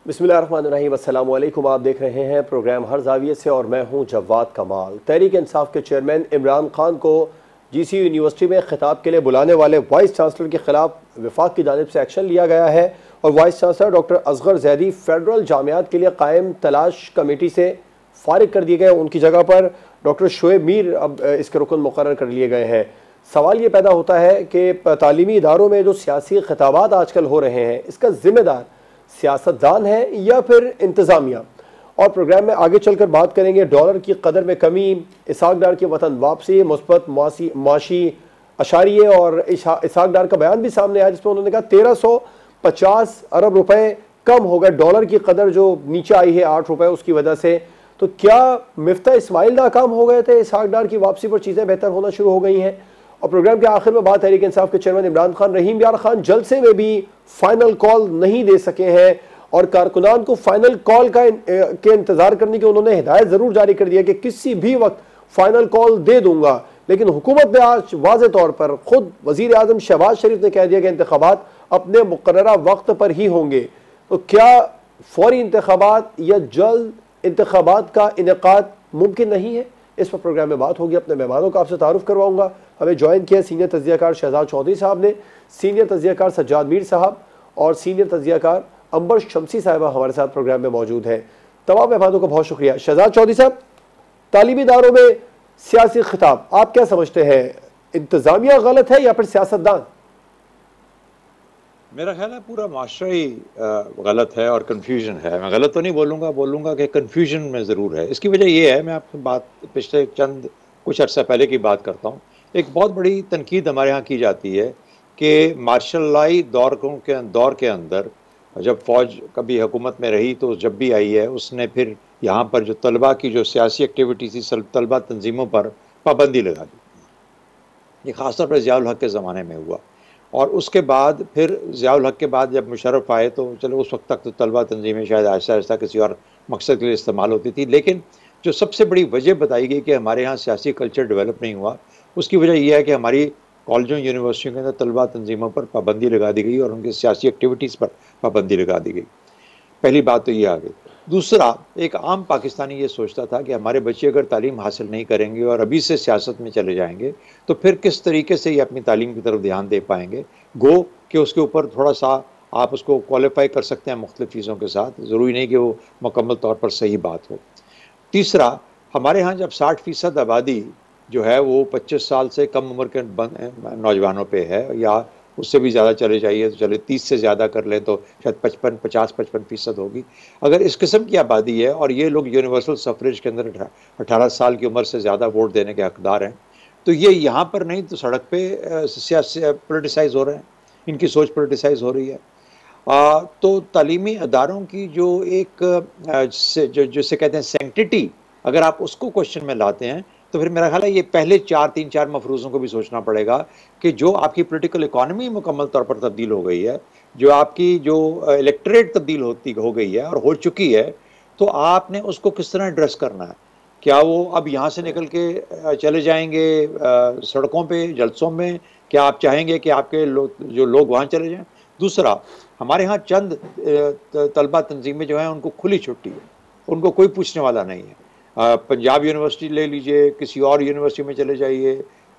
बिस्मिल्लाहिर्रहमानिर्रहीम, अस्सलाम वालेकुम। आप देख रहे हैं प्रोग्राम हर जाविये से और मैं हूं जवाद कमाल। तहरीक इंसाफ के चेयरमैन इमरान खान को GCU यूनिवर्सिटी में खिताब के लिए बुलाने वाले वाइस चांसलर के खिलाफ वफाक की जानिब से एक्शन लिया गया है और vice chancellor doctor Asghar Zaidi federal जामियात के लिए कायम तलाश कमेटी से फारिग कर दिए गए। उनकी जगह पर डॉक्टर शोएब मीर अब इसके रुकन मुकर्रर कर लिए गए हैं। सवाल ये पैदा होता है कि तालीमी इदारों में जो सियासी खिताबात आजकल हो रहे हैं, इसका जिम्मेदार सियासतदान है या फिर इंतज़ामिया। और प्रोग्राम में आगे चलकर बात करेंगे डॉलर की कदर में कमी, इसहाक डार की वतन वापसी, मुस्बत माशी अशारिये और इसहाक डार का बयान भी सामने आया जिसमें उन्होंने कहा 1350 अरब रुपए कम हो गए, डॉलर की कदर जो नीचे आई है 8 रुपए उसकी वजह से। तो क्या मिफ्ता इस्माइल नाकाम हो गए थे? इसहाक डार की वापसी पर चीज़ें बेहतर होना शुरू हो गई हैं। और प्रोग्राम के आखिर में बात तहरीक इंसाफ के चेयरमैन इमरान खान रहीम यार खान जलसे में भी फाइनल कॉल नहीं दे सके हैं और कारकुनान को फाइनल कॉल के इंतजार करने की उन्होंने हिदायत जरूर जारी कर दिया कि किसी भी वक्त फाइनल कॉल दे दूंगा, लेकिन हुकूमत ने आज वाज़े तौर पर खुद वजीर आजम शहबाज शरीफ ने कह दिया कि इंतखाबात अपने मुकर्ररा वक्त पर ही होंगे। तो क्या फौरी इंतखाबात या जल्द इंतखाबात का इनेकाद मुमकिन नहीं है? इस पर प्रोग्राम में बात होगी। अपने मेहमानों का आपसे तारुफ करवाऊंगा। हमें ज्वाइन किया सीनियर तज्जियाकार शहजाद चौधरी साहब ने, सीनियर तज्जियाकार सज्जाद मीर साहब और सीनियर तज्जियाकार अंबर शमसी साहिबा हमारे साथ प्रोग्राम में मौजूद है। तमाम मेहमानों का बहुत शुक्रिया। शहजाद चौधरी साहब, तालीमी इदारों में सियासी खिताब आप क्या समझते हैं, इंतजामिया गलत है या फिर सियासतदान? मेरा ख्याल है पूरा माशरा ही गलत है और कन्फ्यूजन है। मैं गलत तो नहीं बोलूँगा कि कन्फ्यूजन में ज़रूर है। इसकी वजह यह है, मैं आपसे बात पिछले कुछ अर्सा पहले की बात करता हूँ। एक बहुत बड़ी तनकीद हमारे यहाँ की जाती है कि मार्शल दौर के अंदर जब फ़ौज कभी हुकूमत में रही तो जब भी आई है उसने फिर यहाँ पर जो तलबा की जो सियासी एक्टिविटी थी, तलबा तंजीमों पर पाबंदी लगा दी। ये ख़ासतौर पर ज़ियाउल हक़ के ज़माने में हुआ और उसके बाद फिर ज़ियाउल हक़ के बाद जब मुशर्रफ आए तो चलो उस वक्त तक तो तलबा तंजीमें शायद आहिस्ता आहिस्ता किसी और मकसद के लिए इस्तेमाल होती थी, लेकिन जो सबसे बड़ी वजह बताई गई कि हमारे यहाँ सियासी कल्चर डेवलप नहीं हुआ, उसकी वजह यह है कि हमारी कॉलेजों यूनिवर्सिटियों के अंदर तलबा तंजीमों पर पाबंदी लगा दी गई और उनकी सियासी एक्टिविटीज़ पर पाबंदी लगा दी गई। पहली बात तो ये आ गई। दूसरा, एक आम पाकिस्तानी ये सोचता था कि हमारे बच्चे अगर तालीम हासिल नहीं करेंगे और अभी से सियासत में चले जाएंगे तो फिर किस तरीके से ये अपनी तालीम की तरफ ध्यान दे पाएंगे। गो कि उसके ऊपर थोड़ा सा आप उसको क्वालिफाई कर सकते हैं मुख्तलिफ चीज़ों के साथ, ज़रूरी नहीं कि वो मुकम्मल तौर पर सही बात हो। तीसरा, हमारे यहाँ जब 60% आबादी जो है वो 25 साल से कम उम्र के नौजवानों पे है या उससे भी ज़्यादा चले जाइए तो चले 30 से ज़्यादा कर लें तो शायद 50-55% होगी। अगर इस किस्म की आबादी है और ये लोग यूनिवर्सल सफरेज के अंदर 18 साल की उम्र से ज़्यादा वोट देने के हकदार हैं, तो ये यहाँ पर नहीं तो सड़क पे पोलिटिसाइज हो रहे हैं, इनकी सोच पोलिटिसाइज हो रही है। तो तालीमी अदारों की जो एक जिसे कहते हैं सेंक्टिटी, अगर आप उसको क्वेश्चन में लाते हैं तो फिर मेरा ख्याल है ये पहले 3-4 मफरूज़ों को भी सोचना पड़ेगा कि जो आपकी पॉलिटिकल इकॉनमी मुकम्मल तौर पर तब्दील हो गई है, जो आपकी जो इलेक्टोरेट तब्दील हो गई है और हो चुकी है, तो आपने उसको किस तरह एड्रेस करना है। क्या वो अब यहाँ से निकल के चले जाएंगे सड़कों पे जलसों में? क्या आप चाहेंगे कि आपके जो लोग वहाँ चले जाएं? दूसरा, हमारे यहाँ चंद तलबा तंजीमें जो हैं उनको खुली छुट्टी है, उनको कोई पूछने वाला नहीं है। पंजाब यूनिवर्सिटी ले लीजिए, किसी और यूनिवर्सिटी में चले जाइए,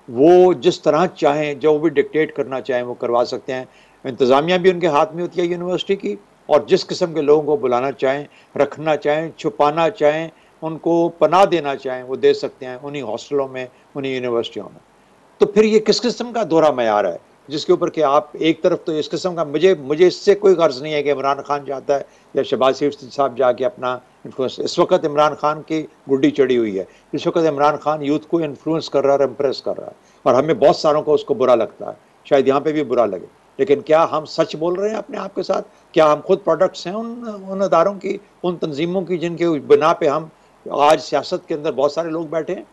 वो जिस तरह चाहें जो भी डिक्टेट करना चाहें वो करवा सकते हैं। इंतज़ामिया भी उनके हाथ में होती है यूनिवर्सिटी की, और जिस किस्म के लोगों को बुलाना चाहें, रखना चाहें, छुपाना चाहें, उनको पनाह देना चाहें वो दे सकते हैं उन्हीं हॉस्टलों में, उन्हीं यूनिवर्सिटियों में। तो फिर ये किस किस्म का दोहरा मयार है जिसके ऊपर कि आप एक तरफ तो इस किस्म का, मुझे इससे कोई गर्ज नहीं है कि इमरान खान चाहता है या शहबाज शरीफ साहब जाके अपना इन्फ्लुएंस। इस वक्त इमरान खान की गुड्डी चढ़ी हुई है, इस वक्त इमरान खान यूथ को इन्फ्लुएंस कर रहा है और इम्प्रेस कर रहा है, और हमें बहुत सारों को उसको बुरा लगता है, शायद यहाँ पे भी बुरा लगे, लेकिन क्या हम सच बोल रहे हैं अपने आप के साथ? क्या हम खुद प्रोडक्ट्स हैं उन अदारों की, उन तंजीमों की जिनके बिना पे हम आज सियासत के अंदर बहुत सारे लोग बैठे हैं?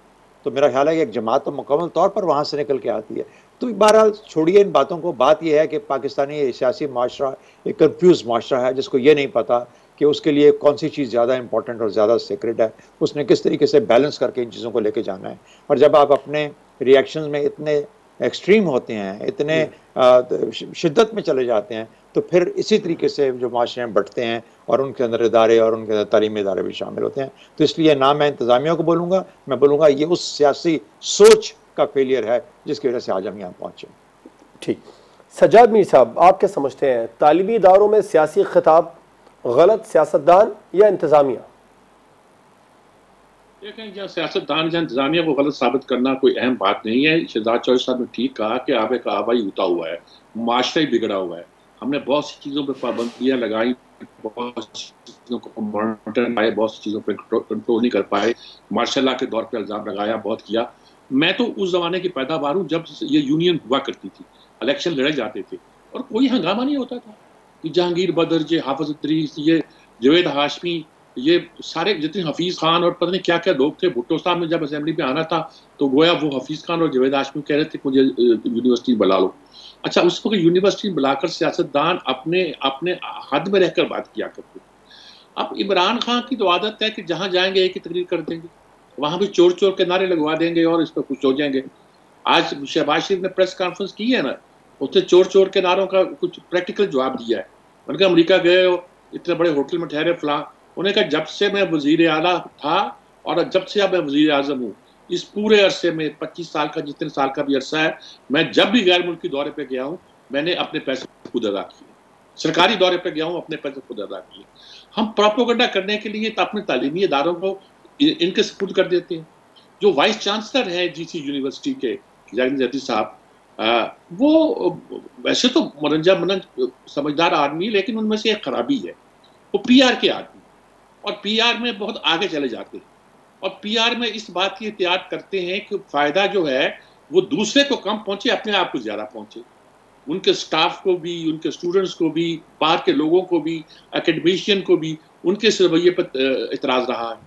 तो मेरा ख्याल है कि एक जमात तो मुकम्मल तौर पर वहाँ से निकल के आती है। तो बहरहाल छोड़िए इन बातों को। बात यह है कि पाकिस्तानी सियासी माशरा एक कन्फ्यूज माशरा है जिसको ये नहीं पता कि उसके लिए कौन सी चीज़ ज़्यादा इंपॉर्टेंट और ज़्यादा सीक्रेट है, उसने किस तरीके से बैलेंस करके इन चीज़ों को लेके जाना है। और जब आप अपने रिएक्शंस में इतने एक्सट्रीम होते हैं, इतने शिद्दत में चले जाते हैं, तो फिर इसी तरीके से जो माशरे में बढ़ते हैं और उनके अंदर इदारे और उनके अंदर तालीमी इदारे भी शामिल होते हैं। तो इसलिए ना मैं इंतज़ामिया को बोलूँगा, मैं बोलूँगा ये उस सियासी सोच का फेलियर है जिसकी वजह से आज हम यहाँ पहुँचे। ठीक, सज्जाद मीर साहब, आप क्या समझते हैं, तालीमी इदारों में सियासी खिताब गलत सियासतदान या इंतज़ामिया? देखें, जहाँ सियासतदान या इंतजामिया को गलत साबित करना कोई अहम बात नहीं है। शहजाद चौधरी साहब ने ठीक कहा कि आबे का आबा ही उठा हुआ है, माशरा ही बिगड़ा हुआ है। हमने बहुत सी चीज़ों पर पाबंदियाँ लगाई, बहुत सी चीज़ों को मॉनिटर पाए, बहुत सी चीज़ों पर कंट्रोल नहीं कर पाए, मार्शल लॉ के दौर पर इल्ज़ाम लगाया, बहुत किया। मैं तो उस ज़माने की पैदावार हूँ जब ये यूनियन हुआ करती थी, इलेक्शन लड़े जाते थे और कोई हंगामा नहीं होता था कि जहांगीर बदर, ये हाफिज इदरीस, ये जावेद हाशमी, ये सारे जितने हफीज़ खान और पता नहीं क्या क्या लोग थे। भुट्टो साहब ने जब असेंबली में आना था तो गोया वो हफीज़ खान और जावेद हाशमी कह रहे थे मुझे यूनिवर्सिटी बुला लो। अच्छा, उस वक्त यूनिवर्सिटी बुलाकर सियासतदान अपने अपने हद में रहकर बात किया करते। अब इमरान खान की तो आदत है कि जहाँ जाएंगे एक ही तकरीर कर देंगे, वहाँ भी चोर चोर के नारे लगवा देंगे और इस पर खुश हो जाएंगे। आज शहबाज शरीफ ने प्रेस कॉन्फ्रेंस की है ना, उसने चोर चोर के नारों का कुछ प्रैक्टिकल जवाब दिया है। उन्होंने कहा अमरीका गए हो, इतने बड़े होटल में ठहरे फलां। उन्होंने कहा जब से मैं वजीर आला था और जब से अब मैं वजीर आजम हूँ, इस पूरे अरसे में 25 साल का जितने साल का भी अरसा है, मैं जब भी गैर मुल्की दौरे पे गया हूँ मैंने अपने पैसे खुद अदा किए। सरकारी दौरे पे गया हूँ, अपने पैसे खुद अदा किए। हम प्रोपेगेंडा करने के लिए तो अपने तालीमी इदारों को इनके सपुर्द कर देते हैं। जो वाइस चांसलर है जीसी यूनिवर्सिटी के जैदी साहब, वो वैसे तो मनंजा मनन समझदार आदमी, लेकिन उनमें से एक खराबी है, वो पीआर के आदमी, और पीआर में बहुत आगे चले जाते हैं और पीआर में इस बात की एहतियात करते हैं कि फ़ायदा जो है वो दूसरे को कम पहुंचे, अपने आप को ज़्यादा पहुंचे। उनके स्टाफ को भी, उनके स्टूडेंट्स को भी, बाहर के लोगों को भी, एकेडमिशियन को भी उनके इस रवैये पर इतराज़ रहा है,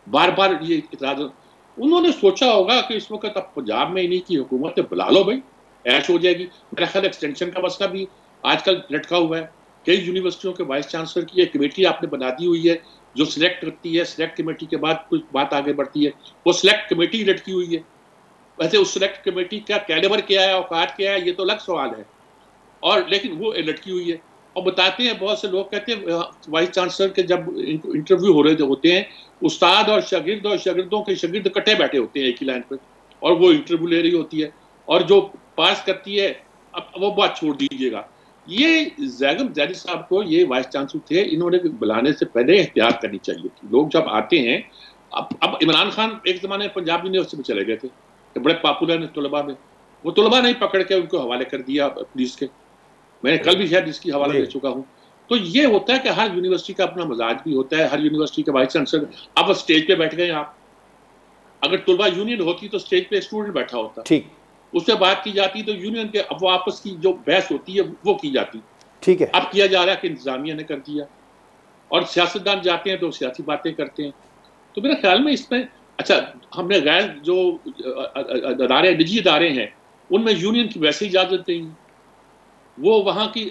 बार बार ये इतराज़। उन्होंने सोचा होगा कि इस वक्त अब पंजाब में इन्हीं की हुकूमत है, बुला लो भाई, ऐश हो जाएगी। मेरा ख्याल एक्सटेंशन का मसला भी आजकल लटका हुआ है। कई यूनिवर्सिटियों के वाइस चांसलर की एक कमेटी आपने बना दी हुई है जो सिलेक्ट करती है, सिलेक्ट कमेटी के बाद कुछ बात आगे बढ़ती है, वो सिलेक्ट कमेटी लटकी हुई है। वैसे उस सिलेक्ट कमेटी का कैलिबर क्या है, औकात क्या है, ये तो अलग सवाल है, और लेकिन वो लटकी हुई है। और बताते हैं, बहुत से लोग कहते हैं वाइस चांसलर के जब इंटरव्यू हो रहे होते हैं, उस्ताद और शागिर्दों के शागिर्द इकट्ठे बैठे होते हैं एक ही लाइन पर, और वो इंटरव्यू ले रही होती है, और जो पास करती है अब वो बात छोड़ दीजिएगा। ये जैगम जैदी साहब को, ये वाइस चांसलर थे, इन्होंने बुलाने से पहले एहतियात करनी चाहिए थी। लोग जब आते हैं, अब इमरान खान एक ज़माने में पंजाब यूनिवर्सिटी में चले गए थे, तो बड़े पॉपुलर हैं तलबा में, वो तलबा नहीं पकड़ के उनको हवाले कर दिया पुलिस के। मैंने कल भी शायद इसकी हवाला दे चुका हूँ। तो ये होता है कि हर यूनिवर्सिटी का अपना मजाज भी होता है। हर यूनिवर्सिटी के वाइस चांसलर, अब स्टेज पे बैठ गए आप, अगर तलबा यूनियन होती तो स्टेज पे स्टूडेंट बैठा होता, ठीक, उससे बात की जाती, तो यूनियन के अब वो आपस की जो बहस होती है वो की जाती। ठीक है, अब किया जा रहा है कि इंतजामिया ने कर दिया, और सियासतदान जाते हैं तो सियासी बातें करते हैं। तो मेरे ख्याल में इसमें, अच्छा, हमने गैर जो अदारे, निजी अदारे हैं, उनमें यूनियन की वैसे इजाजत नहीं है। वो वहाँ की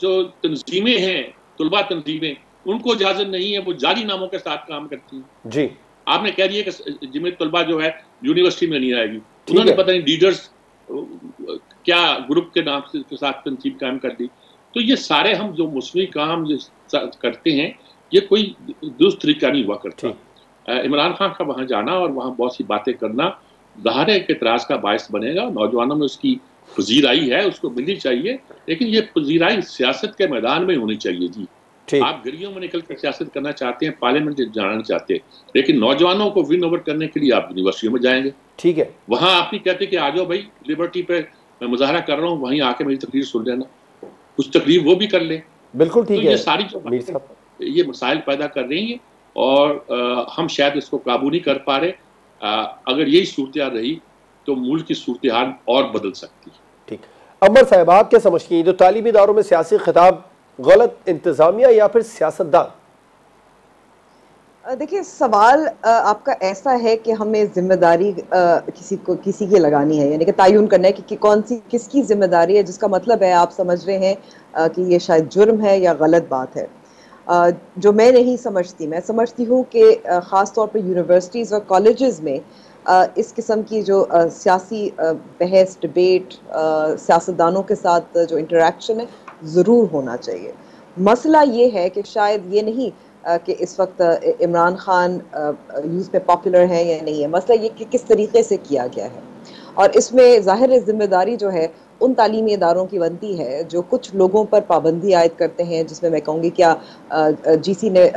जो तंजीमें हैं, तलबा तंजीमें, उनको इजाजत नहीं है, वो जाली नामों के साथ काम करती हैं। जी, आपने कह दिया कि जिम्मे तलबा जो है यूनिवर्सिटी में नहीं आएगी, उन्होंने पता नहीं लीडर्स क्या ग्रुप के नाम से के साथ तंजीम कायम कर दी। तो ये सारे हम जो मुस्लिम काम करते हैं, ये कोई दुरुस्त तरीका नहीं हुआ करता। इमरान खान का वहाँ जाना और वहाँ बहुत सी बातें करना ज़ाहिर है कि इतराज़ का बायस बनेगा। नौजवानों में उसकी पजीराई है, उसको मिलनी चाहिए, लेकिन ये पजीराई सियासत के मैदान में होनी चाहिए। जी, आप गलियों में निकल कर सियासत करना चाहते हैं, पार्लियामेंट जाना चाहते हैं, लेकिन नौजवानों को विन ओवर करने के लिए आप यूनिवर्सिटियों में जाएंगे। ठीक है, वहाँ आप नहीं कहते कि आ जाओ भाई लिबर्टी पे मैं मुजाहरा कर रहा हूँ, वहीं आके मेरी तकरीर सुन लेना, कुछ तकरीर वो भी कर ले। बिल्कुल ठीक है। ये सारी जो ये मसाइल पैदा कर रही हैं और हम शायद इसको काबू नहीं कर पा रहे। अगर यही सूरत रही तो मुल्क की सूरत हाल और बदल सकती है। ठीक, अमर साहब, आप क्या समझती हैं, जो तालीमी इदारों में सियासी खिताब गलत इंतजामिया या फिर सियासतदान? देखिए, सवाल आपका ऐसा है कि हमें जिम्मेदारी किसी की लगानी है, यानी कि तयन करना है कि कौन सी किसकी जिम्मेदारी है, जिसका मतलब है आप समझ रहे हैं कि ये शायद जुर्म है या गलत बात है। जो मैं नहीं समझती, मैं समझती हूँ कि ख़ास तौर पर यूनिवर्सिटीज़ और कॉलेजेस में इस किस्म की जो सियासी बहस, डिबेट, सियासतदानों के साथ जो इंटरेक्शन है, ज़रूर होना चाहिए। मसला ये है कि शायद ये नहीं कि इस वक्त इमरान खान न्यूज़ पे पॉपुलर है या नहीं है, मसला ये कि किस तरीके से किया गया है। और इसमें ज़ाहिर ज़िम्मेदारी जो है उन तालीमी इदारों की बनती है जो कुछ लोगों पर पाबंदी आयद करते हैं, जिसमें मैं कहूँगी क्या जीसी ने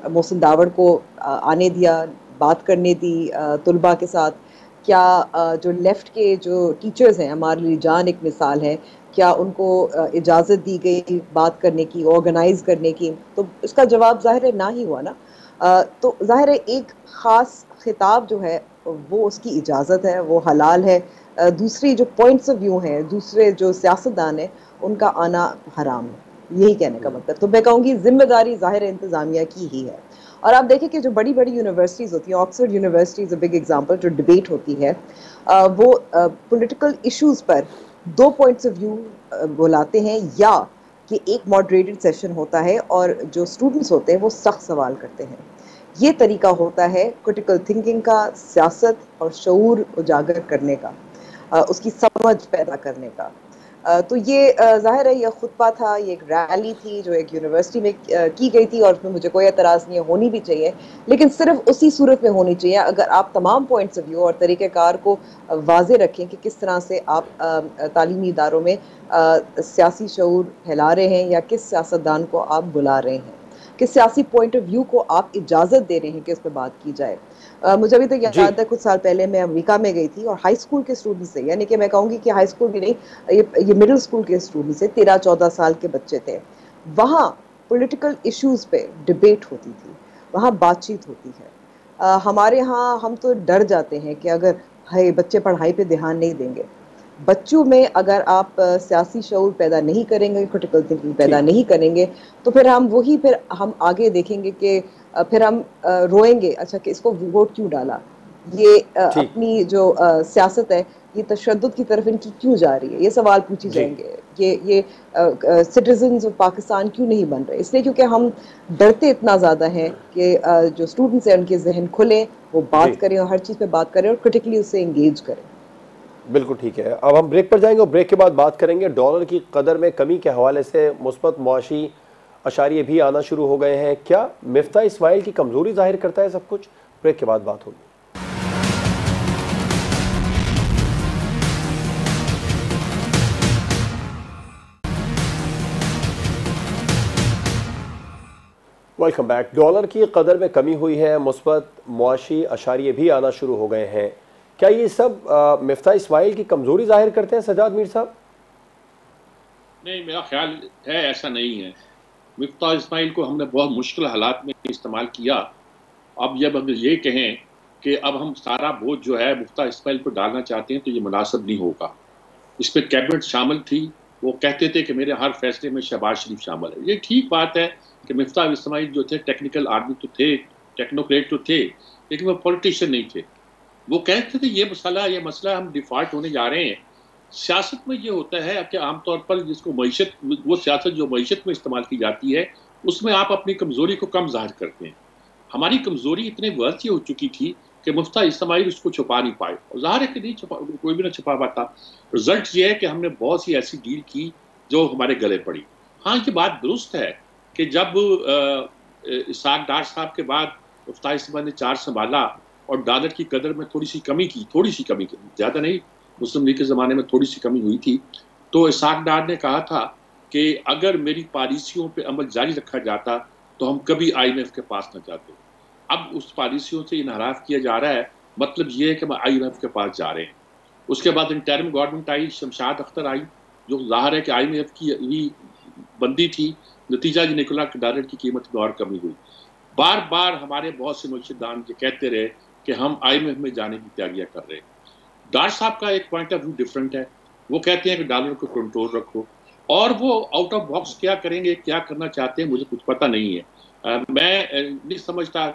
मोहसिन दावड़ को आने दिया, बात करने दी तुलबा के साथ, क्या जो लेफ़्ट के जो टीचर्स हैं, हमारे लिए जान एक मिसाल है, क्या उनको इजाज़त दी गई बात करने की, ऑर्गेनाइज़ करने की? तो इसका जवाब ज़ाहिर है ना ही हुआ ना। तो ज़ाहिर है एक ख़ास खिताब जो है वो उसकी इजाज़त है, वो हलाल है। दूसरी जो पॉइंट्स ऑफ व्यू हैं, दूसरे जो सियासतदान हैं, उनका आना हराम है। यही कहने का मतलब। तो मैं कहूँगी ज़िम्मेदारी ज़ाहिर है इंतज़ामिया की ही है। और आप देखें कि जो बड़ी-बड़ी यूनिवर्सिटीज़ होती हैं, Oxford university is a big example, जो डिबेट होती है, वो पॉलिटिकल इश्यूज़ पर 2 पॉइंट्स ऑफ व्यू बुलाते हैं, या कि एक मॉडरेटेड सेशन होता है और जो स्टूडेंट्स होते हैं वो सख्त सवाल करते हैं। ये तरीका होता है क्रिटिकल थिंकिंग का, सियासत और शऊर उजागर करने का, उसकी समझ पैदा करने का। तो ये ज़ाहिर है ये खुतबा था, ये एक रैली थी जो एक यूनिवर्सिटी में की गई थी, और उसमें मुझे कोई एतराज़ नहीं है, होनी भी चाहिए, लेकिन सिर्फ उसी सूरत में होनी चाहिए अगर आप तमाम पॉइंट्स ऑफ व्यू और तरीक़ेकार को वाज़े रखें कि किस तरह से आप तालीमी इदारों में सियासी शऊर फैला रहे हैं, या किस सियासतदान को आप बुला रहे हैं, किस सियासी पॉइंट ऑफ व्यू को आप इजाज़त दे रहे हैं कि उस पर बात की जाए। मुझे अभी तक याद है, कुछ साल पहले मैं अमेरिका में गई थी और हाई स्कूल के स्टूडेंट से, यानी कि मैं कहूँगी कि हाई स्कूल भी नहीं, ये मिडिल स्कूल के स्टूडेंट से, 13-14 साल के बच्चे थे। वहाँ पॉलिटिकल इश्यूज़ पे डिबेट होती थी, वहाँ बातचीत होती है। हमारे यहाँ हम तो डर जाते हैं कि अगर हाय बच्चे पढ़ाई पे ध्यान नहीं देंगे। बच्चों में अगर आप सियासी शऊर पैदा नहीं करेंगे, क्रिटिकल थिंकिंग पैदा नहीं करेंगे, तो फिर हम आगे देखेंगे कि फिर हम रोएंगे, अच्छा कि इसको वोट क्यों डाला, ये अपनी जो सियासत है ये तशद्दुद की तरफ इनकी क्यों जा रही है, ये सवाल पूछे जाएंगे। ये सिटीजन्स ऑफ पाकिस्तान क्यों नहीं बन रहे, इसलिए क्योंकि हम डरते इतना ज़्यादा हैं कि जो स्टूडेंट्स हैं उनके जहन खुले, वो बात करें और हर चीज़ पे बात करें और क्रिटिकली उससे इंगेज करें। बिल्कुल ठीक है। अब हम ब्रेक पर जाएंगे और ब्रेक के बाद बात करेंगे डॉलर की कदर में कमी के हवाले से मुस्बत मुआशी अशारिये भी आना शुरू हो गए हैं। क्या मिफ्ता इस्माइल की कमज़ोरी जाहिर करता है सब कुछ? ब्रेक के बाद बात होगी। Welcome back. डॉलर की कदर में कमी हुई है, मुस्बत मुआशी अशारिये भी आना शुरू हो गए हैं। क्या ये सब मिफ्ता इस्माइल की कमजोरी जाहिर करते हैं सजाद मीर साहब? नहीं, मेरा ख्याल है ऐसा नहीं है। मिफ्ता इस्माइल को हमने बहुत मुश्किल हालात में इस्तेमाल किया। अब जब हम ये कहें कि अब हम सारा बोझ जो है मिफ्ता इस्माइल पर डालना चाहते हैं तो ये मुनासिब नहीं होगा। इस पर कैबिनेट शामिल थी, वो कहते थे कि मेरे हर फैसले में शहबाज शरीफ शामिल है। ये ठीक बात है कि मिफ्ता इस्माइल जो थे टेक्निकल आदमी तो थे, टेक्नोक्रेट तो थे, लेकिन वो पॉलिटिशियन नहीं थे। वो कहते थे ये मसला हम डिफॉल्ट होने जा रहे हैं। सियासत में ये होता है कि आमतौर पर जिसको मईशत, वो सियासत जो मईशत में इस्तेमाल की जाती है उसमें आप अपनी कमज़ोरी को कम ज़ाहिर करते हैं। हमारी कमज़ोरी इतने वसी हो चुकी थी कि मुफ्ता इस्माइल उसको छुपा नहीं पाए, और ज़ाहिर है कि नहीं छुपा, कोई भी ना छुपा पाता। रिजल्ट ये है कि हमने बहुत सी ऐसी डील की जो हमारे गले पड़ी। हाँ, ये बात दुरुस्त है कि जब इसाक डार साहब के बाद मुफ्ता इस्माइल ने चार संभाला और डॉलर की कदर में थोड़ी सी कमी की, ज़्यादा नहीं, मुस्लिम लीग के ज़माने में थोड़ी सी कमी हुई थी, तो इसाक डार ने कहा था कि अगर मेरी पॉलिसियों पे अमल जारी रखा जाता तो हम कभी IMF के पास न जाते। अब उस पॉलिसियों से इनहराफ किया जा रहा है, मतलब ये है कि हम IMF के पास जा रहे हैं। उसके बाद इंटरिम गवर्नमेंट आई, शमशाद अख्तर आई, जो ज़ाहिर है कि IMF की ही बंदी थी। नतीजा ये निकला कि डॉलर की कीमत में और कमी हुई। बार बार हमारे बहुत से मुर्शिदान ये कहते रहे कि हम IMF में जाने की तैयारियां कर रहे हैं। डार साहब का एक पॉइंट ऑफ व्यू डिफरेंट है। वो कहते हैं कि डॉलर को कंट्रोल रखो, और वो आउट ऑफ बॉक्स क्या करेंगे, क्या करना चाहते हैं, मुझे कुछ पता नहीं है। मैं नहीं समझता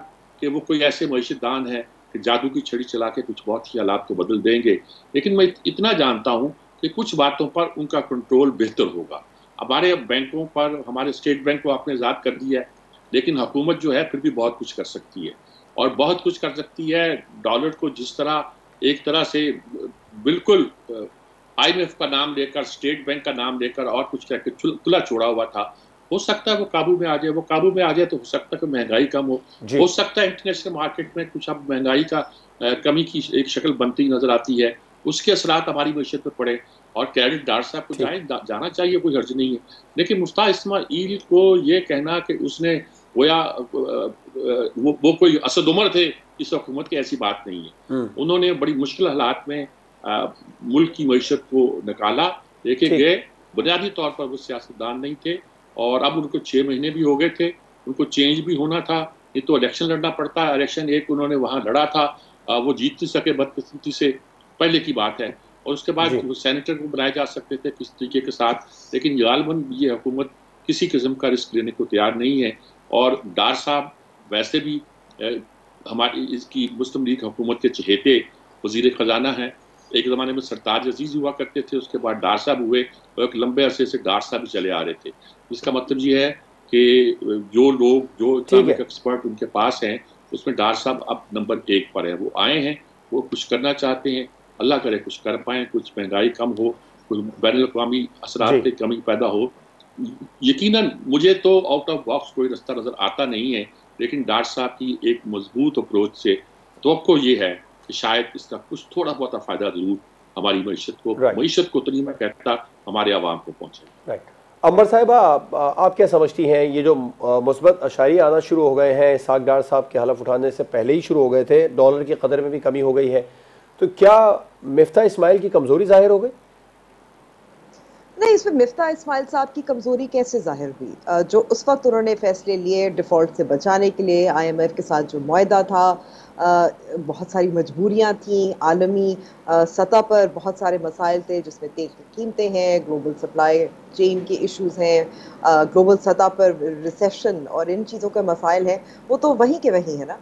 कि वो कोई ऐसे मुर्शिदान है कि जादू की छड़ी चला के कुछ बहुत ही हालात को बदल देंगे, लेकिन मैं इतना जानता हूँ कि कुछ बातों पर उनका कंट्रोल बेहतर होगा। हमारे बैंकों पर, हमारे स्टेट बैंक को आपने आज़ाद कर दिया है, लेकिन हुकूमत जो है फिर भी बहुत कुछ कर सकती है, और बहुत कुछ कर सकती है। डॉलर को जिस तरह एक तरह से बिल्कुल IMF का नाम लेकर, स्टेट बैंक का नाम लेकर और कुछ कहकर खुला छोड़ा हुआ था। हो सकता है वो काबू में आ जाए, वो काबू में आ जाए तो हो सकता है कि महंगाई कम हो सकता है इंटरनेशनल मार्केट में कुछ अब महंगाई का कमी की एक शक्ल बनती नजर आती है, उसके असरात हमारी मैशत पर पड़े और क्रेडिट डार साहब को जाना चाहिए, कोई हर्ज नहीं है। लेकिन मुफ्ताह इस्माइल को ये कहना कि उसने गोया वो कोई असद उमर थे इस हुकूमत की, ऐसी बात नहीं है। उन्होंने बड़ी मुश्किल हालात में मुल्क की मैशत को निकाला, देखे गए। बुनियादी तौर पर वो सियासतदान नहीं थे और अब उनको 6 महीने भी हो गए थे, उनको चेंज भी होना था। ये तो इलेक्शन लड़ना पड़ता है, इलेक्शन एक उन्होंने वहाँ लड़ा था, वो जीत नहीं सके बदकिस्मती से, पहले की बात है। और उसके बाद वो सेनेटर को बनाए जा सकते थे किस तरीके के साथ, लेकिन गालिबन ये हुकूमत किसी किस्म का रिस्क लेने को तैयार नहीं है। और डार साहब वैसे भी हमारी इसकी मुस्लिम लीग हुकूमत के चहेते वजीर खजाना है। एक ज़माने में सरताज अजीज हुआ करते थे, उसके बाद डार साहब हुए और एक लंबे अरसे से डार साहब भी चले आ रहे थे। इसका मतलब ये है कि जो लोग जो इस्लामिक एक्सपर्ट उनके पास हैं उसमें डार साहब अब नंबर 1 पर है। वो आए हैं, वो कुछ करना चाहते हैं, अल्लाह करे कुछ कर पाएँ, कुछ महंगाई कम हो, कुछ बैनुल-अक़वामी असरात की कमी पैदा हो। यकीनन मुझे तो आउट ऑफ बॉक्स कोई रास्ता नज़र आता नहीं है, लेकिन डार साहब की एक मजबूत अप्रोच से तवक्को ये है कि शायद इसका कुछ थोड़ा बहुत फ़ायदा ज़रूर हमारी मईशत को तो नहीं मैं कहता, हमारे आवाम को पहुँचे। अंबर साहिबा, आप क्या समझती हैं, ये जो मुस्बत अशारी आना शुरू हो गए हैं, इसहाक डार साहब के हलफ उठाने से पहले ही शुरू हो गए थे, डॉलर की कदर में भी कमी हो गई है, तो क्या मिफ्ता इस्माइल की कमज़ोरी ज़ाहिर हो गई? नहीं, इसमें मिफ्ता इस्माइल साहब की कमज़ोरी कैसे ज़ाहिर हुई? जो उस वक्त उन्होंने फ़ैसले लिए डिफ़ॉल्ट से बचाने के लिए, IMF के साथ जो मुआहदा था, बहुत सारी मजबूरियाँ थीं, आलमी सतह पर बहुत सारे मसाइल थे, जिसमें तेल की कीमतें हैं, ग्लोबल सप्लाई चेन के इश्यूज़ हैं, ग्लोबल सतह पर रिसेशन और इन चीज़ों के मसाइल हैं, वो तो वहीं के वहीं है ना।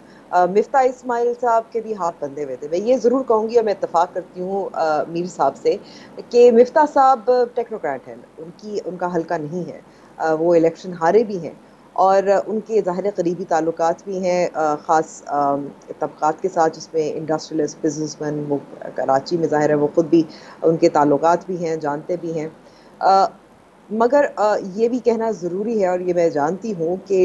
मिफ्ता इस्माइल साहब के भी हाथ बंधे हुए थे। मैं ये ज़रूर कहूँगी और मैं इत्तेफाक करती हूँ मीर साहब से कि मिफ्ता साहब टेक्नोक्रेट हैं, उनका हल्का नहीं है। वो इलेक्शन हारे भी हैं और उनके ज़ाहिर करीबी ताल्लुकात भी हैं ख़ास तबक़ात के साथ, जिसमें इंडस्ट्रियलिस्ट, बिजनेसमैन, वो कराची में ज़ाहिर है वो ख़ुद भी उनके ताल्लुकात भी हैं, जानते भी हैं। मगर ये भी कहना ज़रूरी है और ये मैं जानती हूँ कि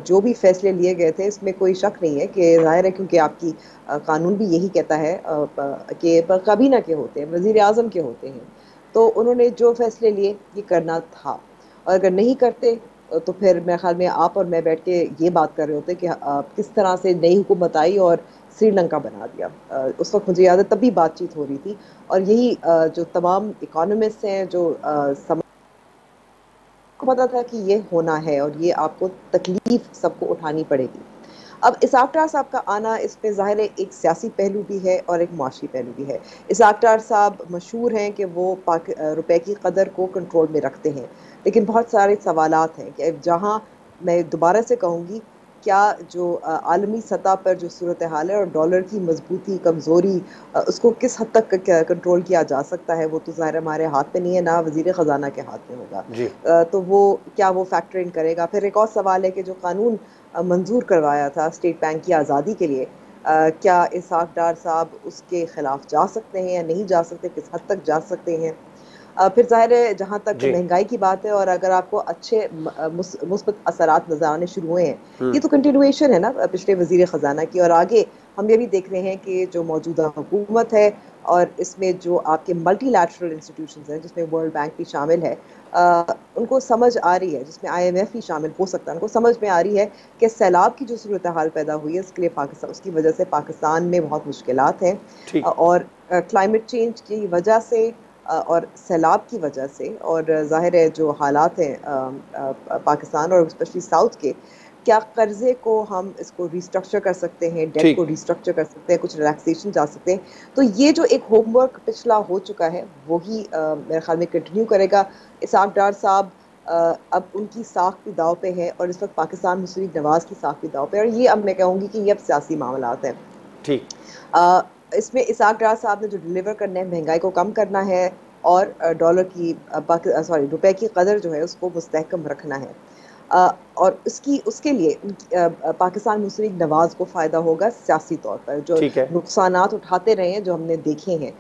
जो भी फ़ैसले लिए गए थे इसमें कोई शक नहीं है कि ज़ाहिर है, क्योंकि आपकी कानून भी यही कहता है कि काबीना के होते हैं, वज़ीर आज़म के होते हैं, तो उन्होंने जो फ़ैसले लिए ये करना था। और अगर नहीं करते तो फिर मेरे ख़्याल में आप और मैं बैठ के ये बात कर रहे होते कि किस तरह से नई हुकूमत आई और श्रीलंका बना दिया। उस वक्त मुझे याद है तब भी बातचीत हो रही थी और यही जो तमाम इकोनॉमिस्ट हैं जो को पता था कि ये होना है और ये आपको तकलीफ सबको उठानी पड़ेगी। अब इसहाक डार साहब का आना, इसमें ज़ाहिर है एक सियासी पहलू भी है और एक माशी पहलू भी है। इसहाक डार साहब मशहूर हैं कि वो रुपए की कदर को कंट्रोल में रखते हैं, लेकिन बहुत सारे सवालात हैं कि जहाँ मैं दोबारा से कहूँगी, क्या जो आलमी सतह पर जो सूरत हाल है और डॉलर की मजबूती कमज़ोरी, उसको किस हद तक कंट्रोल किया जा सकता है, वो तो ज़ाहिर हमारे हाथ में नहीं है, ना वज़ीर ख़जाना के हाथ में होगा। तो वो क्या वो फैक्टर इन करेगा। फिर एक और सवाल है कि जो कानून मंजूर करवाया था स्टेट बैंक की आज़ादी के लिए, क्या इसहाक डार साहब उसके ख़िलाफ़ जा सकते हैं या नहीं जा सकते, किस हद तक जा सकते हैं। फिर ज़ाहिर है जहाँ तक महंगाई की बात है और अगर आपको अच्छे मुस्बत असरात नज़र आने शुरू हुए हैं, ये तो कंटिन्यूएशन है ना पिछले वज़ीर ख़जाना की, और आगे हम ये भी देख रहे हैं कि जो मौजूदा हुकूमत है और इसमें जो आपके मल्टीलैटरल इंस्टीट्यूशंस हैं जिसमें वर्ल्ड बैंक भी शामिल है, उनको समझ आ रही है, जिसमें IMF भी शामिल हो सकता है, उनको समझ में आ रही है कि सैलाब की जो सूरत हाल पैदा हुई है उसके लिए पाकिस्तान, उसकी वजह से पाकिस्तान में बहुत मुश्किलात हैं और क्लाइमेट चेंज की वजह से और सैलाब की वजह से और ज़ाहिर है जो हालात हैं पाकिस्तान और स्पेशली साउथ के, क्या कर्ज़े को हम इसको रिस्ट्रक्चर कर सकते हैं, डेट को रिस्ट्रक्चर कर सकते हैं, कुछ रिलैक्सेशन जा सकते हैं। तो ये जो एक होमवर्क पिछला हो चुका है वही मेरे ख्याल में कंटिन्यू करेगा। इसहाक डार साहब अब उनकी साख भी दाव पे है और इस वक्त पाकिस्तान मुस्लिम नवाज़ की साख भी दाव पे है, और ये अब मैं कहूँगी कि ये अब सियासी मामलात हैं। ठीक, इसमें इसहाक डार साहब ने जो डिलीवर करना है, महंगाई को कम करना है और डॉलर की रुपए की कदर जो है उसको मुस्तहकम रखना है। और उसके लिए पाकिस्तान मुस्लिम नवाज को फ़ायदा होगा सियासी तौर पर, जो नुकसानात उठाते रहे हैं, जो हमने देखे हैं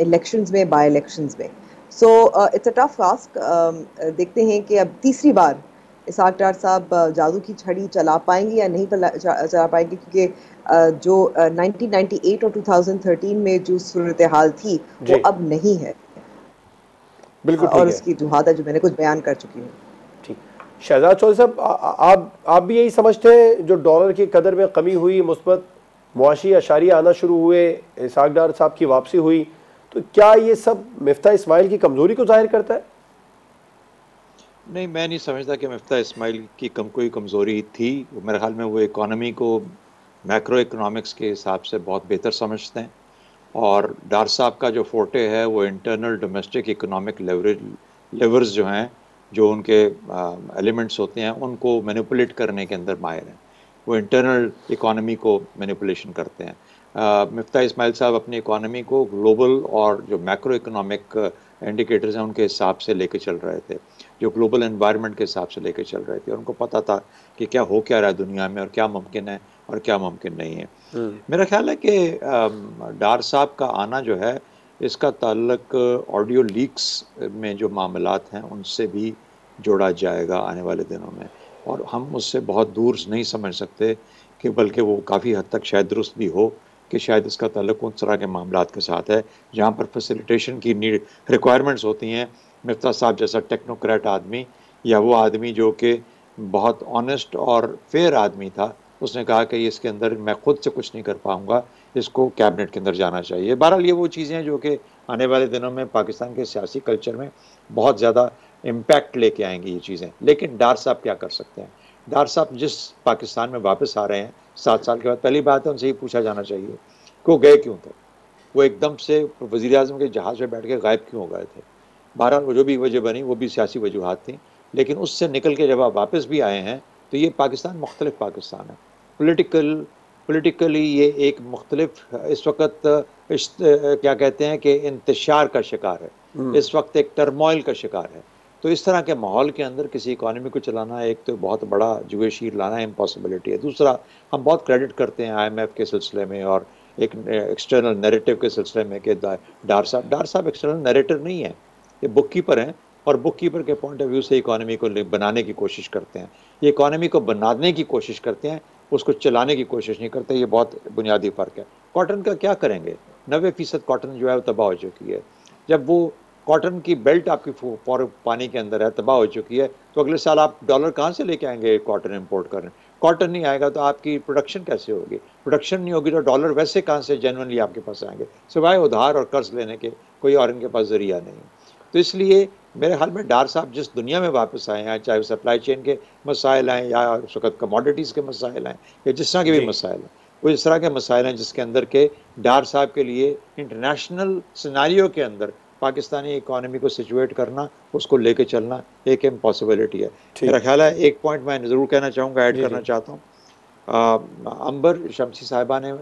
इलेक्शंस में, बाई इलेक्शंस में। So it's a tough task. देखते हैं कि अब तीसरी बार इसहाक डार साहब जादू की छड़ी चला पाएंगे या नहीं चला पाएंगे, क्योंकि जो 1998 और 2013 में जो सूरत हाल थी वो अब नहीं है। बिल्कुल और उसकी जुहाद है जो मैंने कुछ बयान कर चुकी हूँ। ठीक, शहजाद चौधरी साहब, आप भी यही समझते हैं, जो डॉलर की कदर में कमी हुई, मुस्बत मुआशी अशारिया आना शुरू हुए, इसहाक डार साहब की वापसी हुई, तो क्या ये सब मिफ्ता इस्माइल की कमज़ोरी को जाहिर करता है? नहीं, मैं नहीं समझता कि मिफ्ता इस्माइल की कोई कमज़ोरी थी। मेरे ख्याल में वो इकोनॉमी को मैक्रो इकोनॉमिक्स के हिसाब से बहुत बेहतर समझते हैं, और डार साहब का जो फोटे है वो इंटरनल डोमेस्टिक इकोनॉमिक लेवर्स जो हैं, जो उनके एलिमेंट्स होते हैं, उनको मैनिपुलेट करने के अंदर माहिर हैं। वो इंटरनल इकोनॉमी को मैनिपुलेशन करते हैं। मिफ्ता इस्माइल साहब अपनी इकोनॉमी को ग्लोबल और जो मैक्रो इकोनॉमिक इंडिकेटर्स हैं उनके हिसाब से लेके चल रहे थे, जो ग्लोबल एनवायरनमेंट के हिसाब से लेके चल रहे थे। उनको पता था कि क्या हो क्या रहा है दुनिया में, और क्या मुमकिन है और क्या मुमकिन नहीं है। मेरा ख्याल है कि डार साहब का आना जो है, इसका ताल्लुक ऑडियो लीक्स में जो मामलात हैं उनसे भी जोड़ा जाएगा आने वाले दिनों में, और हम उससे बहुत दूर नहीं समझ सकते कि बल्कि वो काफ़ी हद तक शायद दुरुस्त भी हो कि शायद इसका ताल्लुक उन तरह के मामलात के साथ है जहाँ पर फैसिलिटेशन की नीड रिक्वायरमेंट्स होती हैं। मिफ्ता साहब जैसा टेक्नोक्रेट आदमी, या वो आदमी जो कि बहुत ऑनेस्ट और फेयर आदमी था, उसने कहा कि इसके अंदर मैं खुद से कुछ नहीं कर पाऊँगा, इसको कैबिनेट के अंदर जाना चाहिए। बहरहाल ये वो चीज़ें हैं जो कि आने वाले दिनों में पाकिस्तान के सियासी कल्चर में बहुत ज़्यादा इम्पैक्ट लेके आएंगी ये चीज़ें। लेकिन डार साहब क्या कर सकते हैं? डार साहब जिस पाकिस्तान में वापस आ रहे हैं 7 साल के बाद, पहली बात है उनसे ये पूछा जाना चाहिए कि वो गए क्यों थे, वो एकदम से वज़ीर आज़म के जहाज़ में बैठ के गायब क्यों हो गए थे। बहरहाल वो जो भी वजह बनी वो भी सियासी वजूहात थी, लेकिन उससे निकल के जब आप वापस भी आए हैं तो ये पाकिस्तान मुख्तलिफ पाकिस्तान है। पोलिटिकली ये एक मुख्तलिफ इस वक्त क्या कहते हैं कि इंतशार का शिकार है, इस वक्त एक टर्मोइल का शिकार है। तो इस तरह के माहौल के अंदर किसी इकॉनमी को चलाना एक तो बहुत बड़ा जुए शीर लाना इम्पॉसिबिलिटी है। दूसरा, हम बहुत क्रेडिट करते हैं IMF के सिलसिले में और एक एक्सटर्नल नैरेटिव के सिलसिले में कि डार साहब एक्सटर्नल नैरेटर नहीं है, ये बुक कीपर हैं, और बुक कीपर के पॉइंट ऑफ व्यू से इकॉनमी को बनाने की कोशिश करते हैं। ये इकॉनमी को बनाने की कोशिश करते हैं, उसको चलाने की कोशिश नहीं करते। ये बहुत बुनियादी फ़र्क है। कॉटन का क्या करेंगे? 90% कॉटन जो है वो तबाह हो चुकी है। जब वो कॉटन की बेल्ट आपकी पानी के अंदर है, तबाह हो चुकी है, तो अगले साल आप डॉलर कहाँ से लेके आएंगे कॉटन इंपोर्ट करने? कॉटन नहीं आएगा तो आपकी प्रोडक्शन कैसे होगी? प्रोडक्शन नहीं होगी तो डॉलर वैसे कहाँ से जेन्युइनली आपके पास आएंगे? सिवाय उधार और कर्ज लेने के कोई और इनके पास जरिया नहीं। तो इसलिए मेरे ख्याल में डार साहब जिस दुनिया में वापस आए हैं, चाहे सप्लाई चेन के मसाइल हैं या उस वक्त कमोडिटीज़ के मसाइल हैं या जिस तरह के भी मसाइल हैं, वो इस तरह के मसाइल हैं जिसके अंदर के डार साहब के लिए इंटरनेशनल सिनारियो के अंदर पाकिस्तानी इकोनॉमी को सिचुएट करना, उसको लेके चलना एक इम्पॉसिबिलिटी है। मेरा ख्याल है एक पॉइंट मैं ज़रूर कहना चाहूँगा, ऐड करना चाहता हूँ। अंबर शमसी साहिबा ने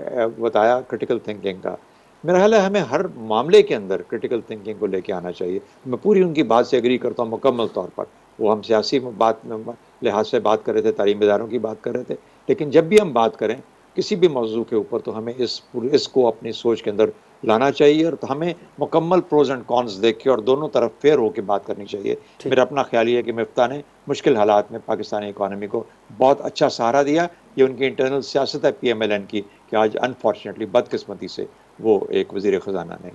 बताया क्रिटिकल थिंकिंग का। मेरा ख्याल है हमें हर मामले के अंदर क्रिटिकल थिंकिंग को लेके आना चाहिए। मैं पूरी उनकी बात से एग्री करता हूँ मुकम्मल तौर पर। वो हम सियासी बात लिहाज से बात कर रहे थे, तालीम इदारों की बात कर रहे थे, लेकिन जब भी हम बात करें किसी भी मौजू के ऊपर तो हमें इसको अपनी सोच के अंदर लाना चाहिए, और तो हमें मुकम्मल प्रोज एंड कॉन्स देख के और दोनों तरफ फेयर होकर बात करनी चाहिए। मेरा अपना ख्याल ये है कि मिफ्ता ने मुश्किल हालात में पाकिस्तानी इकॉनमी को बहुत अच्छा सहारा दिया। ये उनकी इंटरनल सियासत है PMLN की कि आज अनफॉर्चुनेटली बदकिस्मती से वो एक वज़ीर ख़जाना नहीं।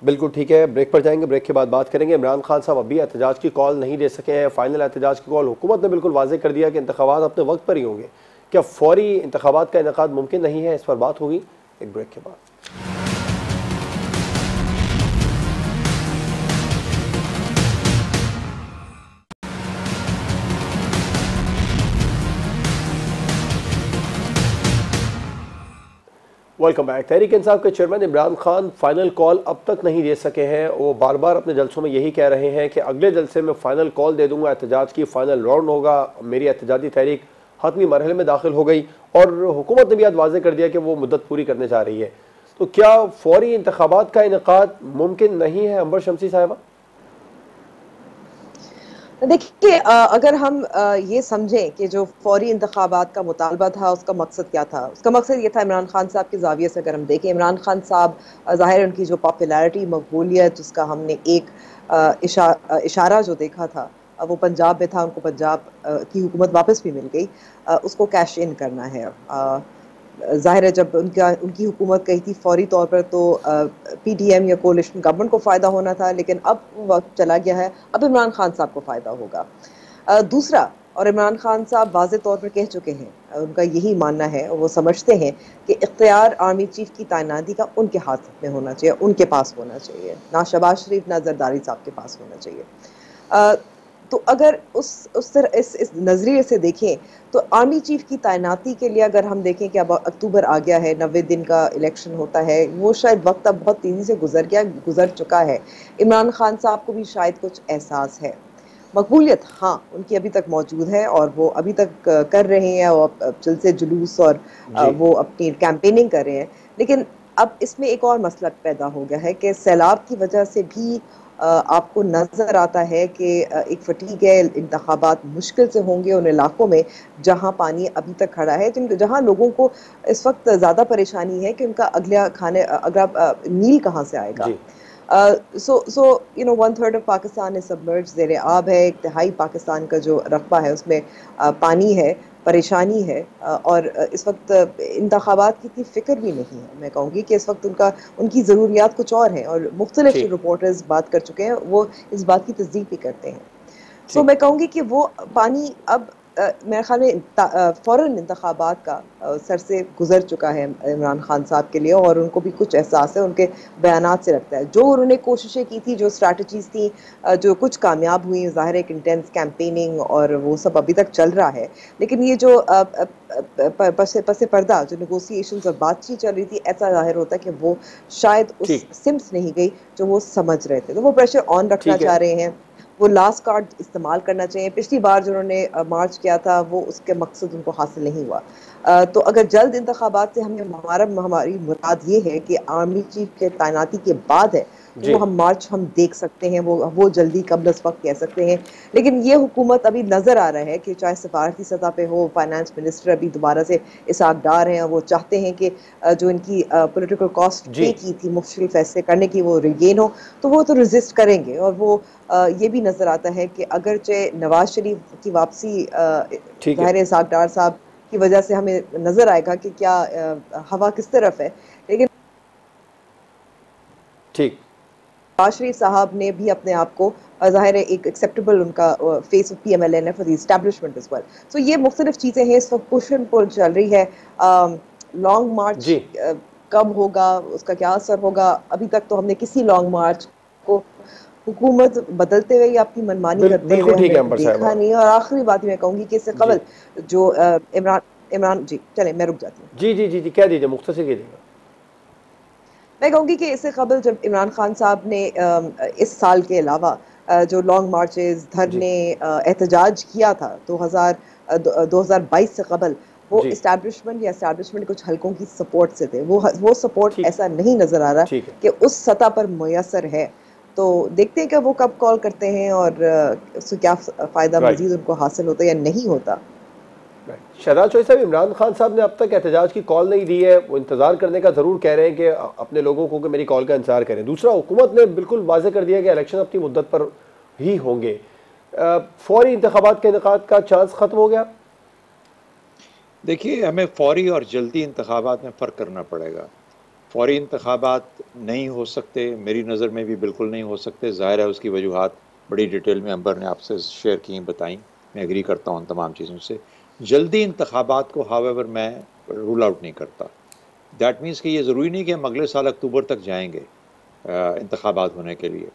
बिल्कुल ठीक है, ब्रेक पर जाएंगे, ब्रेक के बाद बात करेंगे। इमरान खान साहब अभी एहतजाज की कॉल नहीं दे सके हैं। फाइनल एहतजाज की कॉल हुकूमत ने बिल्कुल वाज़ेह कर दिया कि इंतखाबात अपने वक्त पर ही होंगे। क्या फौरी इंतखाबात का इनेकाद मुमकिन नहीं है? इस पर बात होगी एक ब्रेक के बाद। Welcome back. तहरीक इंसाफ के chairman Imran Khan final call अब तक नहीं दे सके हैं। वो बार बार अपने जलसों में यही कह रहे हैं कि अगले जलसे में फाइनल कॉल दे दूंगा, एहतजाज की फाइनल राउंड होगा, मेरी एहतजाजी तहरीक हतमी मरहले में दाखिल हो गई, और हुकूमत ने भी आज वाज़ेह कर दिया कि वो मुद्दत पूरी करने जा रही है। तो क्या फौरी इंतखाबात का इनेकाद मुमकिन नहीं है अंबर शमसी साहिबा? देखिए, अगर हम ये समझें कि जो फौरी इंतखाबात का मुतालबा था उसका मकसद क्या था, उसका मकसद ये था इमरान खान साहब के ज़ाविये से अगर हम देखें, इमरान खान साहब ज़ाहिर उनकी जो पॉपुलैरिटी, मकबूलियत, उसका हमने एक इशारा जो देखा था, वो पंजाब में था, उनको पंजाब की हुकूमत वापस भी मिल गई, उसको कैश इन करना है। ज़ाहिर है जब उनकी हुकूमत गई थी फौरी तौर पर तो पीडीएम या कोalition गवर्नमेंट को फ़ायदा होना था, लेकिन अब वक्त चला गया है, अब इमरान खान साहब को फ़ायदा होगा। दूसरा, और इमरान खान साहब वाज़े तौर पर कह चुके हैं, उनका यही मानना है, वो समझते हैं कि इख्तियार आर्मी चीफ की तैनाती का उनके हाथ में होना चाहिए, उनके पास होना चाहिए, ना शहबाज शरीफ ना जरदारी साहब के पास होना चाहिए। तो अगर उस तरह इस नज़रिए से देखें तो आर्मी चीफ की तैनाती के लिए अगर हम देखें कि अब अक्टूबर आ गया है, 90 दिन का इलेक्शन होता है, वो शायद वक्त अब बहुत तेज़ी से गुजर चुका है। इमरान खान साहब को भी शायद कुछ एहसास है। मकबूलियत हाँ उनकी अभी तक मौजूद है और वो अभी तक कर रहे हैं, और जलसे जुलूस और वो अपनी कैंपेनिंग कर रहे हैं, लेकिन अब इसमें एक और मसला पैदा हो गया है कि सैलाब की वजह से भी आपको नज़र आता है कि एक फटीग है, इंतखाबात मुश्किल से होंगे उन इलाकों में जहाँ पानी अभी तक खड़ा है, जहाँ लोगों को इस वक्त ज़्यादा परेशानी है कि उनका अगला मील कहाँ से आएगा। So you know 1/3 of Pakistan is submerge, ज़ेर आब है, 1/3 पाकिस्तान का जो रकबा है उसमें पानी है, परेशानी है, और इस वक्त इंतखाबात की इतनी फ़िक्र भी नहीं है। मैं कहूँगी कि इस वक्त उनकी ज़रूरियात कुछ और हैं, और मुख्तलिफ जो रिपोर्टर्स बात कर चुके हैं वो इस बात की तस्दीक भी करते हैं। सो मैं कहूँगी कि वो पानी अब मेरे ख्याल में फ़ौरन इंतखाबात का सर से गुजर चुका है इमरान खान साहब के लिए, और उनको भी कुछ एहसास है, उनके बयानात से लगता है। जो उन्होंने कोशिशें की थी, जो स्ट्रैटेजीज़ थी, जो कुछ कामयाब हुई, ज़ाहिर है एक इंटेंस कैंपेनिंग और वो सब अभी तक चल रहा है, लेकिन ये जो पसे पर्दा जो नेगोशिएशंस और बातचीत चल रही थी, ऐसा ज़ाहिर होता है कि वो शायद उस सिम्स नहीं गई जो वो समझ रहे थे, तो वो प्रेशर ऑन रखना चाह रहे हैं, वो लास्ट कार्ड इस्तेमाल करना चाहिए। पिछली बार जो उन्होंने मार्च किया था वो उसके मकसद उनको हासिल नहीं हुआ। तो अगर जल्द इंतखाबात से हमारी मुराद ये है कि आर्मी चीफ के तैनाती के बाद है, तो वो हम मार्च हम देख सकते हैं, वो जल्दी कब्ल अज़ वक्त कह सकते हैं। लेकिन ये हुकूमत अभी नज़र आ रहा है कि चाहे सफारती सतह पे हो, फाइनेंस मिनिस्टर अभी दोबारा से इसहाक डार हैं, और वो चाहते हैं कि जो इनकी पॉलिटिकल कॉस्ट पे की थी मुश्किल फैसले करने की, वो रिगेन हो, तो वो तो रेजिस्ट करेंगे। और वो ये भी नज़र आता है कि अगरचे नवाज शरीफ की वापसी ज़ाहिर इसहाक डार साहब की वजह से हमें नज़र आएगा कि क्या हवा किस तरफ है, लेकिन ठीक नवाज शरीफ साहब ने भी अपने आप को ज़ाहिर है एक एक्सेप्टेबल उनका फेस ऑफ PMLN है for the establishment as well. So ये मुख्तलिफ चीज़ें हैं, इस वक्त पुश एंड पुल चल रही है। लॉन्ग मार्च कब होगा, उसका क्या असर होगा, अभी तक तो हमने किसी लॉन्ग मार्च को हुकूमत बदलते हुए या अपनी मनमानी करते हुए देखा नहीं। और आखिरी बात मैं कहूँगी कि इससे कबल जो इमरान जी, चले मैं रुक जाती हूँ। जी कह दीजिए, मुख्तसर कीजिएगा। मैं कहूँगी कि इससे कबल जब इमरान खान साहब ने इस साल के अलावा जो लॉन्ग मार्चेस, धरने, एहतजाज किया था 2022 से कबल, वो एस्टैब्लिशमेंट कुछ हलकों की सपोर्ट से थे। वो सपोर्ट ऐसा नहीं नज़र आ रहा कि उस सतह पर मुयसर है। तो देखते हैं कि वो कब कॉल करते हैं और उससे क्या फ़ायदा मज़ीद उनको हासिल होता है या नहीं होता। शहजाद चौधरी साहब, इमरान खान साहब ने अब तक एहतजाज की कॉल नहीं दी है, वो इंतज़ार करने का ज़रूर कह रहे हैं कि अपने लोगों को कि मेरी कॉल का इंतज़ार करें। दूसरा, हुकूमत ने बिल्कुल वाज़ेह कर दिया कि इलेक्शन अपनी मुद्दत पर ही होंगे। फौरी इंतखाबात के इनेकाद का चांस ख़त्म हो गया। देखिए, हमें फौरी और जल्दी इंतखाबात में फ़र्क करना पड़ेगा। फौरी इंतखाबात नहीं हो सकते, मेरी नज़र में भी बिल्कुल नहीं हो सकते। ज़ाहिर है उसकी वजूहात बड़ी डिटेल में अंबर ने आपसे शेयर की, बताई, मैं एग्री करता हूँ उन तमाम चीज़ों से। जल्दी इंतखाबात को हावेवर मैं रूल आउट नहीं करता। दैट मीन्स कि ये ज़रूरी नहीं कि हम अगले साल अक्टूबर तक जाएंगे इंतखाबात होने के लिए।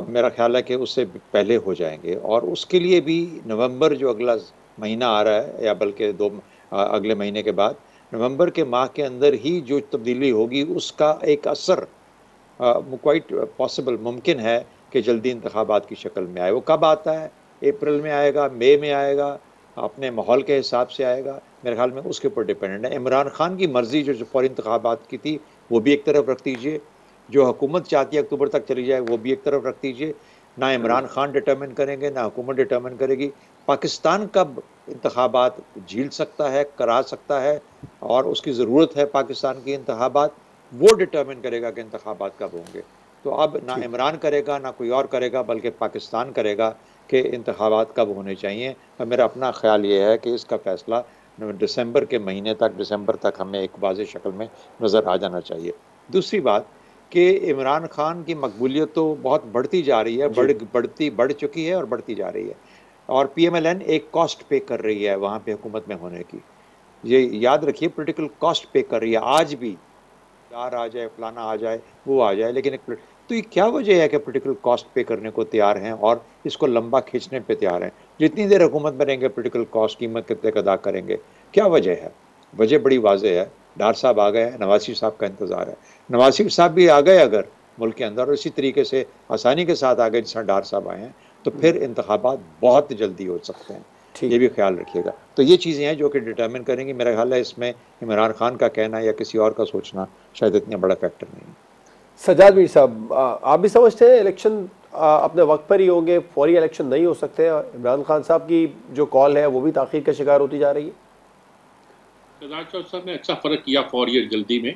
मेरा ख्याल है कि उससे पहले हो जाएंगे, और उसके लिए भी नवंबर जो अगला महीना आ रहा है, या बल्कि अगले महीने के बाद नवंबर के माह के अंदर ही जो तब्दीली होगी उसका एक असर क्वाइट पॉसिबल, मुमकिन है कि जल्दी इंतखाबात की शक्ल में आए। वो कब आता है, अप्रैल में आएगा, मई में आएगा, अपने माहौल के हिसाब से आएगा, मेरे ख्याल में उसके ऊपर डिपेंडेंट है। इमरान खान की मर्ज़ी जो फौरी इंतखाबात की थी वो भी एक तरफ रख दीजिए, जो हुकूमत चाहती है अक्टूबर तक चली जाए वो भी एक तरफ रख दीजिए। ना इमरान खान डिटर्मिन करेंगे, ना हुकूमत डिटर्मिन करेगी। पाकिस्तान कब इंतखाबात झील सकता है, करा सकता है, और उसकी ज़रूरत है पाकिस्तान की इंतखाबात, वो डिटर्मिन करेगा कि इंतखाबात कब होंगे। तो अब ना इमरान करेगा ना कोई और करेगा, बल्कि पाकिस्तान करेगा कि इंतखाबात कब होने चाहिए। और मेरा अपना ख्याल ये है कि इसका फ़ैसला दिसंबर के महीने तक, दिसंबर तक हमें एक वाज़ेह शक्ल में नज़र आ जाना चाहिए। दूसरी बात कि इमरान खान की मकबूलियत तो बहुत बढ़ती जा रही है, बढ़ चुकी है और बढ़ती जा रही है, और PMLN एक कॉस्ट पे कर रही है वहाँ पे हुकूमत में होने की। ये याद रखिए, पॉलिटिकल कॉस्ट पे कर रही है आज भी। यार आ जाए, फलाना आ जाए, वो आ जाए, लेकिन एक तो ये क्या वजह है कि पॉलिटिकल कॉस्ट पे करने को तैयार हैं और इसको लंबा खींचने पे तैयार हैं? जितनी देर हुकूमत में रहेंगे पॉलिटिकल कॉस्ट कीमत कितने अदा करेंगे। क्या वजह है? वजह बड़ी वाज़ेह है। डार साहब आ गए हैं, नवाज शरीफ साहब का इंतज़ार है। नवाज शरीफ साहब भी आ गए अगर मुल्क के अंदर, और इसी तरीके से आसानी के साथ आ गए जिस तरह डार साहब आए हैं, तो फिर इंतखाबात बहुत जल्दी हो सकते हैं। ये भी ख्याल रखिएगा। तो ये चीज़ें हैं जो कि डिटर्मिन करेंगी। मेरा ख्याल है इसमें इमरान खान का कहना या किसी और का सोचना शायद इतना बड़ा फैक्टर नहीं है। सज्जाद मीर साहब, आप भी समझते हैं इलेक्शन अपने वक्त पर ही होंगे, फौरी इलेक्शन नहीं हो सकते? इमरान खान साहब की जो कॉल है वो भी ताख़ीर का शिकार होती जा रही है। शहजाद चौधरी साहब ने अच्छा फ़र्क किया फौरी जल्दी में,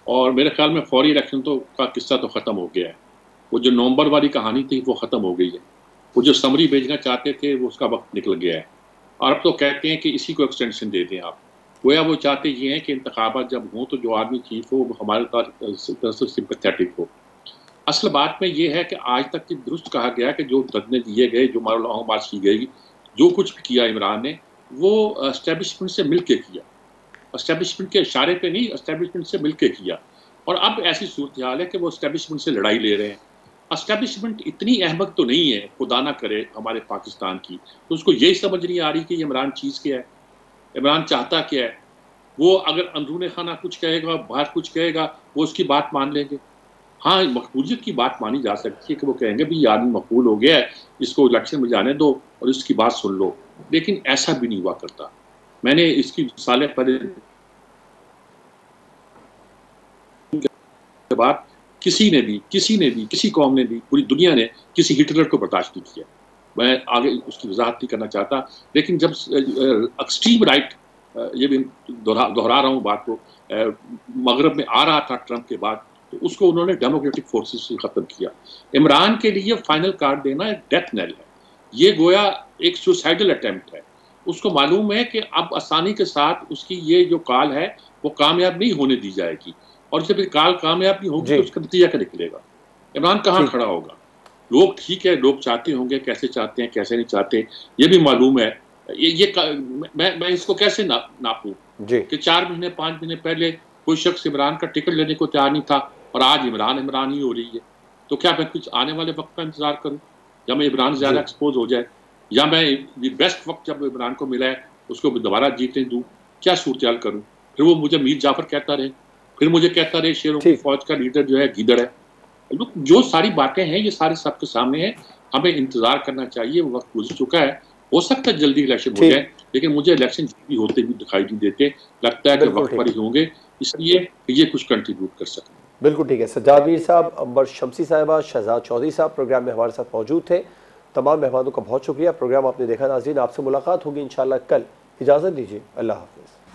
और मेरे ख्याल में फौरी इलेक्शन तो का किस्सा तो ख़त्म हो गया है। वो जो नवंबर वाली कहानी थी वो ख़त्म हो गई है। वो जो समरी भेजना चाहते थे वो उसका वक्त निकल गया है, और अब तो कहते हैं कि इसी को एक्सटेंशन दे दें आप। गोया वो चाहते ये हैं कि इंतखाबात जब हों तो जो आर्मी चीफ हो वो हमारे तरफ से सिंपैथेटिक हो। असल बात में ये है कि आज तक की दुरुस्त कहा गया कि जो धरने दिए गए, जो मारूल मार्च की गई, जो कुछ भी किया इमरान ने, वो एस्टेब्लिशमेंट से मिल के किया। एस्टेब्लिशमेंट के इशारे पे नहीं, एस्टेब्लिशमेंट से मिल के किया। और अब ऐसी सूरत हाल है कि वो एस्टेब्लिशमेंट से लड़ाई ले रहे हैं। एस्टेब्लिशमेंट इतनी अहमक तो नहीं है, खुदा ना करे, हमारे पाकिस्तान की, तो उसको यही समझ नहीं आ रही कि इमरान चीज़ क्या है, इमरान चाहता क्या है। वो अगर अंदरूने खाना कुछ कहेगा, बाहर कुछ कहेगा, वो उसकी बात मान लेंगे। हाँ, मकबूलियत की बात मानी जा सकती है कि वो कहेंगे भी ये आदमी मकबूल हो गया है, इसको इलेक्शन में जाने दो और इसकी बात सुन लो। लेकिन ऐसा भी नहीं हुआ करता। मैंने इसकी मिसालें पहले के बाद किसी कौम ने भी, पूरी दुनिया ने किसी हिटलर को बर्दाश्त नहीं किया। मैं आगे उसकी वजाहत नहीं करना चाहता, लेकिन जब एक्सट्रीम राइट, ये भी दोहरा रहा हूँ बात को, मगरब में आ रहा था ट्रंप के बाद, तो उसको उन्होंने डेमोक्रेटिक फोर्सेस से ख़त्म किया। इमरान के लिए फाइनल कार्ड देना एक डेथ नेल है। ये गोया एक सुसाइडल अटेम्प्ट है। उसको मालूम है कि अब आसानी के साथ उसकी ये जो काल है वो कामयाब नहीं होने दी जाएगी, और जब काल कामयाब नहीं होगी तो उसका नतीजा क्या निकलेगा? इमरान कहाँ खड़ा होगा? लोग ठीक है, लोग चाहते होंगे, कैसे चाहते हैं कैसे नहीं चाहते ये भी मालूम है। मैं इसको कैसे नापूं कि 4 महीने 5 महीने पहले कोई शख्स इमरान का टिकट लेने को तैयार नहीं था और आज इमरान ही हो रही है। तो क्या मैं कुछ आने वाले वक्त का इंतजार करूं, या मैं इमरान ज़्यादा एक्सपोज हो जाए, या मैं बेस्ट वक्त जब इमरान को मिला है उसको दोबारा जीतने दूं? क्या सूरत करूं? फिर वो मुझे मीर जाफर कहता रहे, फिर मुझे कहता रहे शेरों की फौज का लीडर जो है गीदड़ है। जो सारी बातें हैं ये सारे सबके सामने हैं। हमें इंतजार करना चाहिए, वो वक्त गुजर चुका है। हो सकता है जल्दी इलेक्शन हो जाए, लेकिन मुझे इलेक्शन जल्दी होते भी दिखाई नहीं देते। लगता है कि वक्त पर ही होंगे, इसलिए ये कुछ कंट्रीब्यूट कर सकें। बिल्कुल ठीक है। सज्जाद मीर साहब, अंबर शमसी साहिबा, शहजाद चौधरी साहब प्रोग्राम में हमारे साथ मौजूद थे। तमाम मेहमानों का बहुत शुक्रिया। प्रोग्राम आपने देखा नाज़रीन, आपसे मुलाकात होगी इंशाअल्लाह कल। इजाज़त दीजिए, अल्लाह हाफ़िज़।